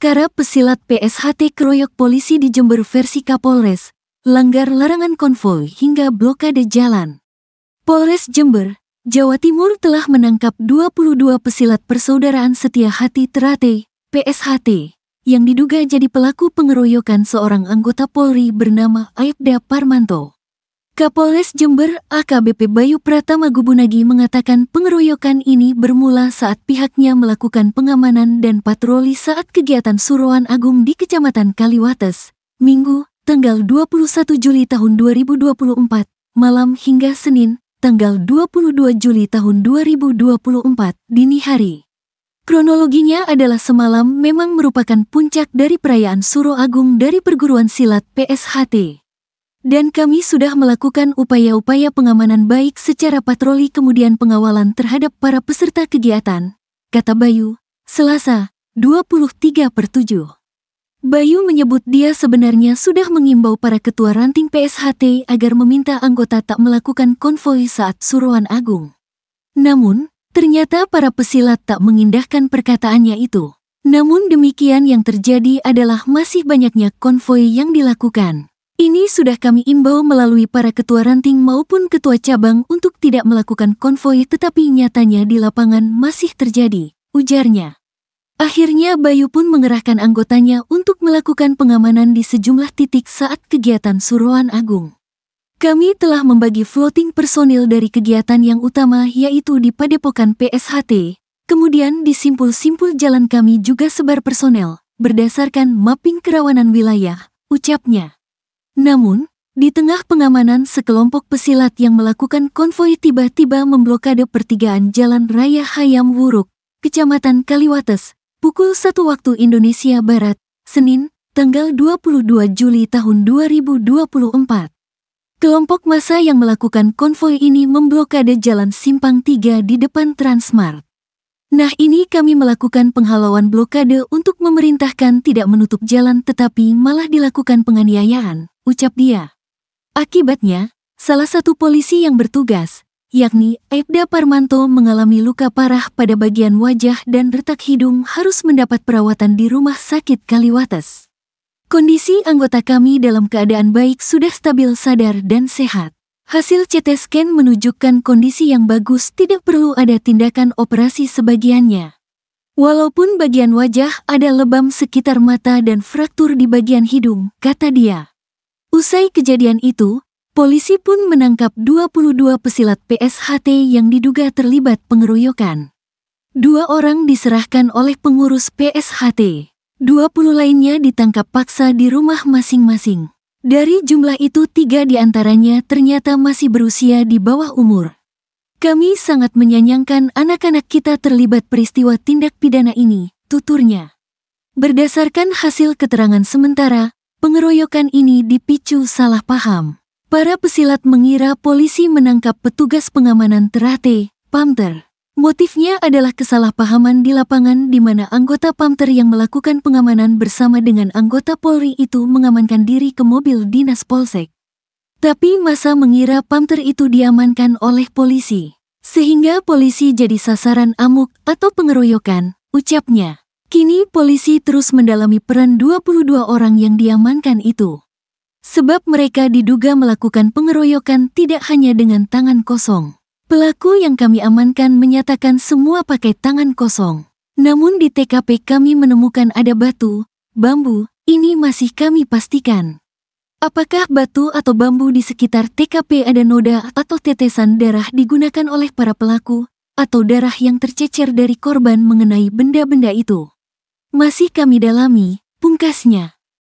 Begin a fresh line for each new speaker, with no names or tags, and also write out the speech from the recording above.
Perkara pesilat PSHT keroyok polisi di Jember versi Kapolres, langgar larangan konvoi hingga blokade jalan. Polres Jember, Jawa Timur telah menangkap 22 pesilat Persaudaraan Setia Hati Ternate, PSHT, yang diduga jadi pelaku pengeroyokan seorang anggota Polri bernama Aibda Parmanto. Kapolres Jember AKBP Bayu Pratama Gubunagi mengatakan pengeroyokan ini bermula saat pihaknya melakukan pengamanan dan patroli saat kegiatan Suruhan Agung di Kecamatan Kaliwates, Minggu, tanggal 21 Juli tahun 2024, malam hingga Senin, tanggal 22 Juli tahun 2024, dini hari. Kronologinya adalah semalam memang merupakan puncak dari perayaan Suro Agung dari perguruan silat PSHT. Dan kami sudah melakukan upaya-upaya pengamanan baik secara patroli kemudian pengawalan terhadap para peserta kegiatan, kata Bayu, Selasa, 23/7. Bayu menyebut dia sebenarnya sudah mengimbau para ketua ranting PSHT agar meminta anggota tak melakukan konvoi saat Suruhan Agung. Namun, ternyata para pesilat tak mengindahkan perkataannya itu. Namun demikian yang terjadi adalah masih banyaknya konvoi yang dilakukan. Ini sudah kami imbau melalui para ketua ranting maupun ketua cabang untuk tidak melakukan konvoi tetapi nyatanya di lapangan masih terjadi, ujarnya. Akhirnya Bayu pun mengerahkan anggotanya untuk melakukan pengamanan di sejumlah titik saat kegiatan Suruhan Agung. Kami telah membagi floating personil dari kegiatan yang utama yaitu di Padepokan PSHT, kemudian di simpul-simpul jalan kami juga sebar personel, berdasarkan mapping kerawanan wilayah, ucapnya. Namun, di tengah pengamanan sekelompok pesilat yang melakukan konvoi tiba-tiba memblokade pertigaan Jalan Raya Hayam Wuruk, Kecamatan Kaliwates, pukul 1 waktu Indonesia Barat, Senin, tanggal 22 Juli tahun 2024. Kelompok massa yang melakukan konvoi ini memblokade Jalan Simpang 3 di depan Transmart. Nah ini kami melakukan penghalauan blokade untuk memerintahkan tidak menutup jalan tetapi malah dilakukan penganiayaan, ucap dia. Akibatnya, salah satu polisi yang bertugas, yakni Aibda Parmanto mengalami luka parah pada bagian wajah dan retak hidung harus mendapat perawatan di Rumah Sakit Kaliwates. Kondisi anggota kami dalam keadaan baik sudah stabil sadar dan sehat. Hasil CT scan menunjukkan kondisi yang bagus tidak perlu ada tindakan operasi sebagiannya. Walaupun bagian wajah ada lebam sekitar mata dan fraktur di bagian hidung, kata dia. Usai kejadian itu, polisi pun menangkap 22 pesilat PSHT yang diduga terlibat pengeroyokan. 2 orang diserahkan oleh pengurus PSHT. 20 lainnya ditangkap paksa di rumah masing-masing. Dari jumlah itu 3 diantaranya ternyata masih berusia di bawah umur. Kami sangat menyayangkan anak-anak kita terlibat peristiwa tindak pidana ini, tuturnya. Berdasarkan hasil keterangan sementara, pengeroyokan ini dipicu salah paham. Para pesilat mengira polisi menangkap petugas pengamanan Ternate, Pamter. Motifnya adalah kesalahpahaman di lapangan di mana anggota Pamter yang melakukan pengamanan bersama dengan anggota Polri itu mengamankan diri ke mobil dinas Polsek. Tapi massa mengira Pamter itu diamankan oleh polisi. Sehingga polisi jadi sasaran amuk atau pengeroyokan, ucapnya. Kini polisi terus mendalami peran 22 orang yang diamankan itu. Sebab mereka diduga melakukan pengeroyokan tidak hanya dengan tangan kosong. Pelaku yang kami amankan menyatakan semua pakai tangan kosong. Namun di TKP kami menemukan ada batu, bambu, ini masih kami pastikan. Apakah batu atau bambu di sekitar TKP ada noda atau tetesan darah digunakan oleh para pelaku, atau darah yang tercecer dari korban mengenai benda-benda itu? Masih kami dalami, pungkasnya.